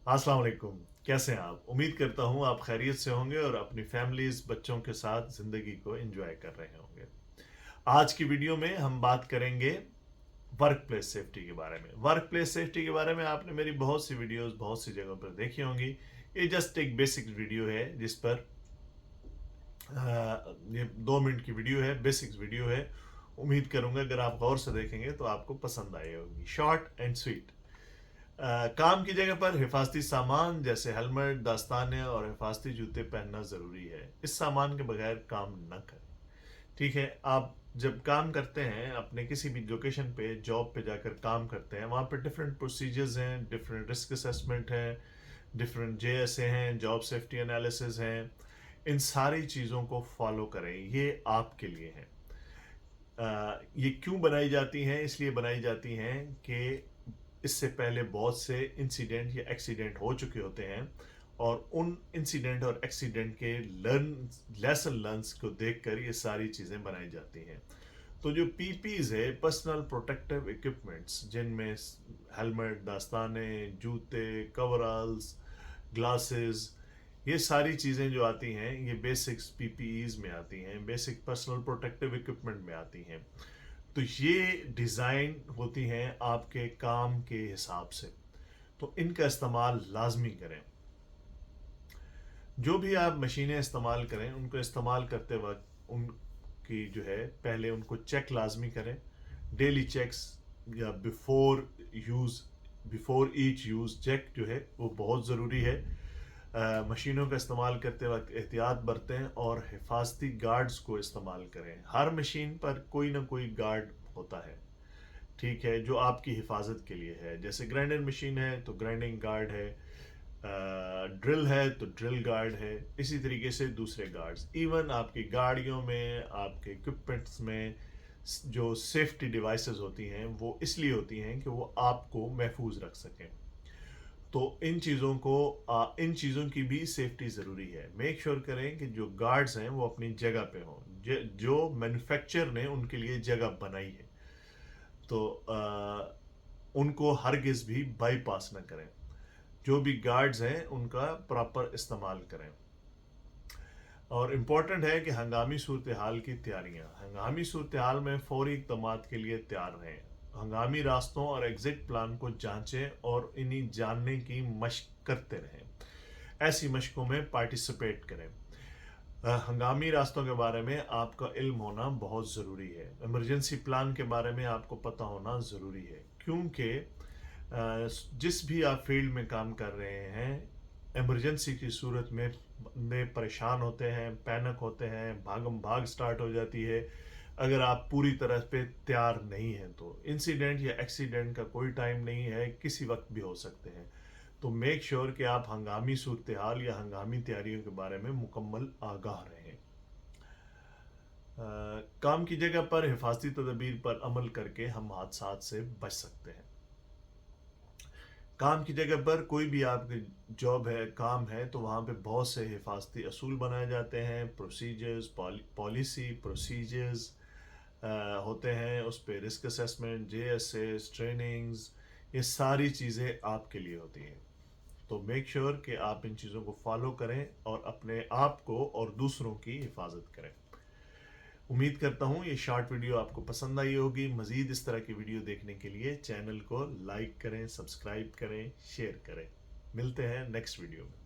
अस्सलाम वालेकुम। कैसे हैं आप? उम्मीद करता हूँ आप खैरियत से होंगे और अपनी फैमिलीज बच्चों के साथ ज़िंदगी को एंजॉय कर रहे होंगे। आज की वीडियो में हम बात करेंगे वर्क प्लेस सेफ्टी के बारे में। वर्क प्लेस सेफ्टी के बारे में आपने मेरी बहुत सी वीडियोस बहुत सी जगहों पर देखी होंगी। ये जस्ट एक बेसिक वीडियो है जिस पर ये 2 मिनट की वीडियो है, बेसिक्स वीडियो है। उम्मीद करूंगा अगर आप गौर से देखेंगे तो आपको पसंद आई होगी। Short and sweet. काम की जगह पर हिफाजती सामान जैसे हेलमेट, दस्ताने और हिफाजती जूते पहनना ज़रूरी है। इस सामान के बगैर काम न करें। ठीक है, आप जब काम करते हैं अपने किसी भी लोकेशन पे जॉब पे जाकर काम करते हैं, वहाँ पे डिफरेंट प्रोसीजर्स हैं, डिफरेंट रिस्क असेसमेंट हैं, डिफरेंट JSA हैं, जॉब सेफ्टी एनालिसिस हैं। इन सारी चीज़ों को फॉलो करें, ये आपके लिए है। ये क्यों बनाई जाती हैं? इसलिए बनाई जाती हैं कि इससे पहले बहुत से इंसिडेंट या एक्सीडेंट हो चुके होते हैं और उन इंसिडेंट और एक्सीडेंट के लेसन लर्न्स को देखकर ये सारी चीज़ें बनाई जाती हैं। तो जो PPs है, पर्सनल प्रोटेक्टिव इक्विपमेंट्स, जिनमें हेलमेट, दस्ताने, जूते, कवरल्स, ग्लासेस, ये सारी चीज़ें जो आती हैं ये बेसिक्स PPEs में आती हैं, बेसिक पर्सनल प्रोटेक्टिव इक्विपमेंट में आती हैं। तो ये डिज़ाइन होती हैं आपके काम के हिसाब से, तो इनका इस्तेमाल लाजमी करें। जो भी आप मशीनें इस्तेमाल करें उनको इस्तेमाल करते वक्त उनकी जो है पहले उनको चेक लाजमी करें। डेली चेक्स या बिफोर ईच यूज़ चेक जो है वो बहुत ज़रूरी है। मशीनों का इस्तेमाल करते वक्त एहतियात बरतें और हिफाजती गार्ड्स को इस्तेमाल करें। हर मशीन पर कोई ना कोई गार्ड होता है, ठीक है, जो आपकी हिफाजत के लिए है। जैसे ग्राइंडर मशीन है तो ग्राइंडिंग गार्ड है, ड्रिल है तो ड्रिल गार्ड है, इसी तरीके से दूसरे गार्ड्स। इवन आपकी गाड़ियों में, आपके इक्विपमेंट्स में जो सेफ्टी डिवाइसेस होती हैं वो इसलिए होती हैं कि वो आपको महफूज रख सकें। तो इन चीज़ों की भी सेफ्टी ज़रूरी है। मेक श्योर करें कि जो गार्ड्स हैं वो अपनी जगह पे हों, जो मैन्युफैक्चरर ने उनके लिए जगह बनाई है, तो उनको हरगिज़ भी बाईपास ना करें। जो भी गार्ड्स हैं उनका प्रॉपर इस्तेमाल करें। और इम्पॉर्टेंट है कि हंगामी सूरत हाल की तैयारियां, हंगामी सूरत हाल में फौरी इक़दामात के लिए तैयार रहें। हंगामी रास्तों और एग्जिट प्लान को जांचें और इन्हीं जानने की मशक करते रहें। ऐसी मशकों में पार्टिसिपेट करें। हंगामी रास्तों के बारे में आपका इल्म होना बहुत ज़रूरी है। इमरजेंसी प्लान के बारे में आपको पता होना ज़रूरी है, क्योंकि जिस भी आप फील्ड में काम कर रहे हैं, इमरजेंसी की सूरत में बंदे परेशान होते हैं, पैनिक होते हैं, भागम भाग स्टार्ट हो जाती है। अगर आप पूरी तरह पे तैयार नहीं हैं तो इंसिडेंट या एक्सीडेंट का कोई टाइम नहीं है, किसी वक्त भी हो सकते हैं। तो मेक श्योर कि आप हंगामी सूरत हाल या हंगामी तैयारियों के बारे में मुकम्मल आगाह रहें। काम की जगह पर हिफाजती तदबीर पर अमल करके हम हादसात से बच सकते हैं। काम की जगह पर कोई भी आपकी जॉब है, काम है, तो वहाँ पे बहुत से हिफाजती असूल बनाए जाते हैं, प्रोसीजर्स, पॉलिसी प्रोसीजर्स होते हैं। उस पर रिस्क असेसमेंट, JSA, ट्रेनिंग्स, ये सारी चीज़ें आपके लिए होती हैं। तो मेक श्योर कि आप इन चीज़ों को फॉलो करें और अपने आप को और दूसरों की हिफाजत करें। उम्मीद करता हूँ ये शॉर्ट वीडियो आपको पसंद आई होगी। मज़ीद इस तरह की वीडियो देखने के लिए चैनल को लाइक करें, सब्सक्राइब करें, शेयर करें। मिलते हैं नेक्स्ट वीडियो में।